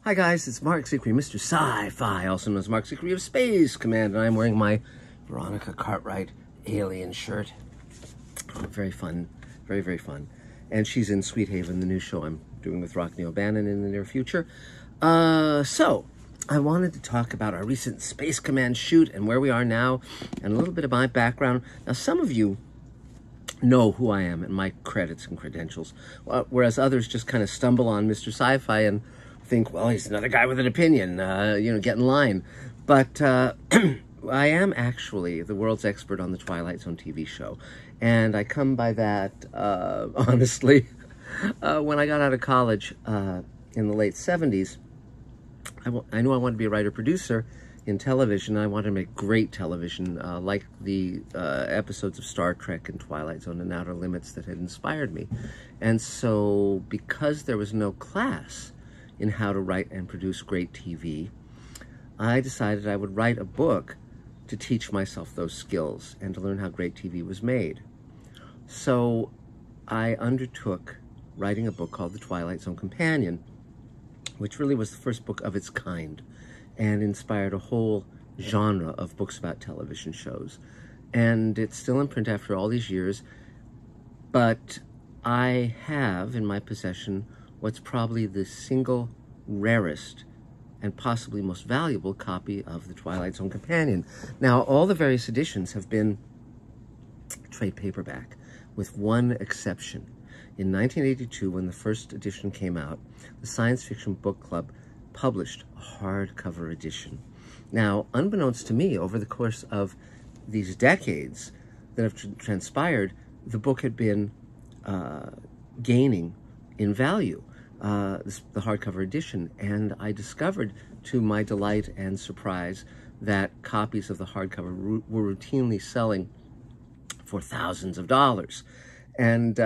Hi guys, it's Mark Zicree, Mr. Sci-Fi, also known as Mark Zicree of Space Command, and I'm wearing my Veronica Cartwright alien shirt. Very fun, very, very fun. And she's in Sweet Haven, the new show I'm doing with Rockney O'Bannon in the near future. So, I wanted to talk about our recent Space Command shoot and where we are now, and a little bit of my background. Now, some of you know who I am and my credits and credentials, whereas others just kind of stumble on Mr. Sci-Fi and think, well, he's another guy with an opinion, get in line. But I am actually the world's expert on the Twilight Zone TV show. And I come by that, honestly, when I got out of college in the late 70s, I knew I wanted to be a writer-producer in television. I wanted to make great television, like the episodes of Star Trek and Twilight Zone and Outer Limits that had inspired me. And so, because there was no class in how to write and produce great TV, I decided I would write a book to teach myself those skills and to learn how great TV was made. So I undertook writing a book called The Twilight Zone Companion, which really was the first book of its kind and inspired a whole genre of books about television shows. And it's still in print after all these years, but I have in my possession what's probably the single rarest and possibly most valuable copy of the Twilight Zone Companion. Now, all the various editions have been trade paperback, with one exception. In 1982, when the first edition came out, the Science Fiction Book Club published a hardcover edition. Now, unbeknownst to me, over the course of these decades that have transpired, the book had been gaining in value, the hardcover edition, and I discovered, to my delight and surprise, that copies of the hardcover were routinely selling for thousands of dollars. And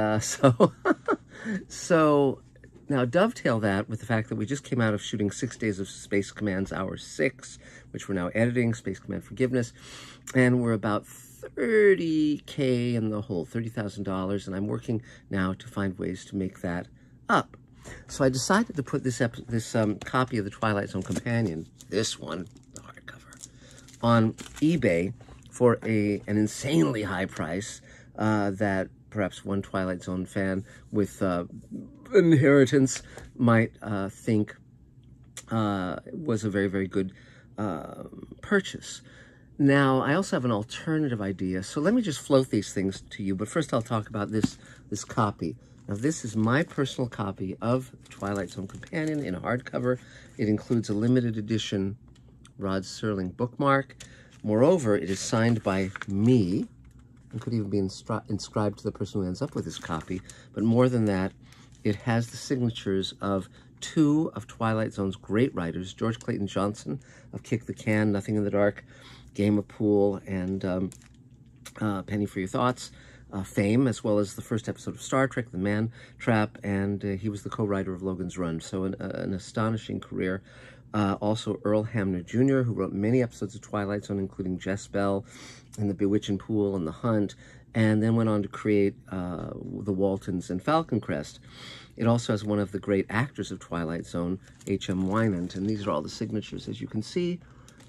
so now dovetail that with the fact that we just came out of shooting 6 days of Space Command's Hour 6, which we're now editing, Space Command Forgiveness, and we're about $30K in the hole, $30,000, and I'm working now to find ways to make that up. So I decided to put this copy of the Twilight Zone Companion, this one, the hardcover, on eBay for an insanely high price that perhaps one Twilight Zone fan with inheritance might think was a very, very good purchase. Now, I also have an alternative idea, so let me just float these things to you, but first I'll talk about this copy. Now, this is my personal copy of the Twilight Zone Companion in hardcover. It includes a limited edition Rod Serling bookmark. Moreover, it is signed by me, and could even be inscribed to the person who ends up with this copy. But more than that, it has the signatures of two of Twilight Zone's great writers, George Clayton Johnson of Kick the Can, Nothing in the Dark, Game of Pool, and Penny for Your Thoughts, fame, as well as the first episode of Star Trek, The Man Trap, and he was the co-writer of Logan's Run. So an astonishing career. Also Earl Hamner Jr., who wrote many episodes of Twilight Zone, including Jess Bell and The Bewitching Pool and The Hunt, and then went on to create The Waltons and Falcon Crest. It also has one of the great actors of Twilight Zone, H.M. Wynant, and these are all the signatures, as you can see.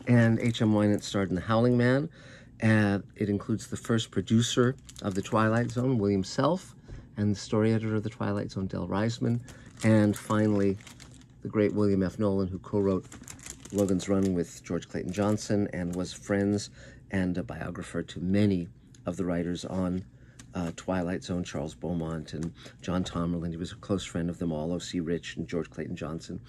And H.M. Wynant starred in The Howling Man, and it includes the first producer of the Twilight Zone, William Self, and the story editor of the Twilight Zone, Del Reisman, and finally, the great William F. Nolan, who co-wrote Logan's Run with George Clayton Johnson and was friends and a biographer to many of the writers on Twilight Zone, Charles Beaumont and John Tomerlin. He was a close friend of them all, O.C. Rich and George Clayton Johnson.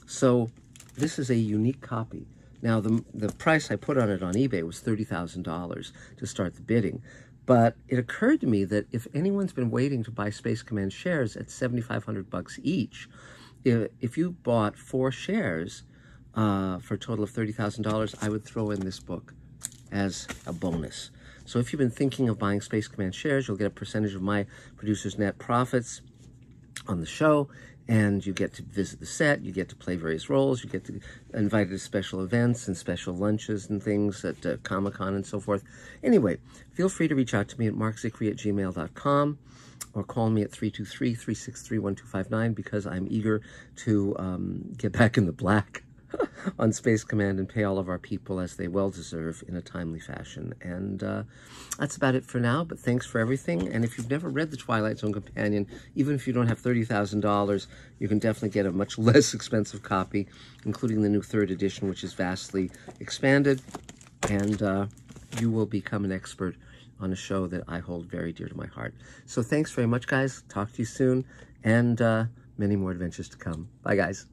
So this is a unique copy. Now, the price I put on it on eBay was $30,000 to start the bidding. But it occurred to me that if anyone's been waiting to buy Space Command shares at $7,500 each, if you bought 4 shares for a total of $30,000, I would throw in this book as a bonus. So if you've been thinking of buying Space Command shares, you'll get a percentage of my producer's net profits on the show, and you get to visit the set, you get to play various roles, you get to invited to special events and special lunches and things at Comic-Con and so forth. Anyway, feel free to reach out to me at markzicree@gmail.com. or call me at 323-363-1259 because I'm eager to get back in the black on Space Command and pay all of our people as they well deserve in a timely fashion. And that's about it for now, but thanks for everything. And if you've never read The Twilight Zone Companion, even if you don't have $30,000, you can definitely get a much less expensive copy, including the new 3rd edition, which is vastly expanded. And you will become an expert on a show that I hold very dear to my heart. So thanks very much, guys. Talk to you soon, and many more adventures to come. Bye, guys.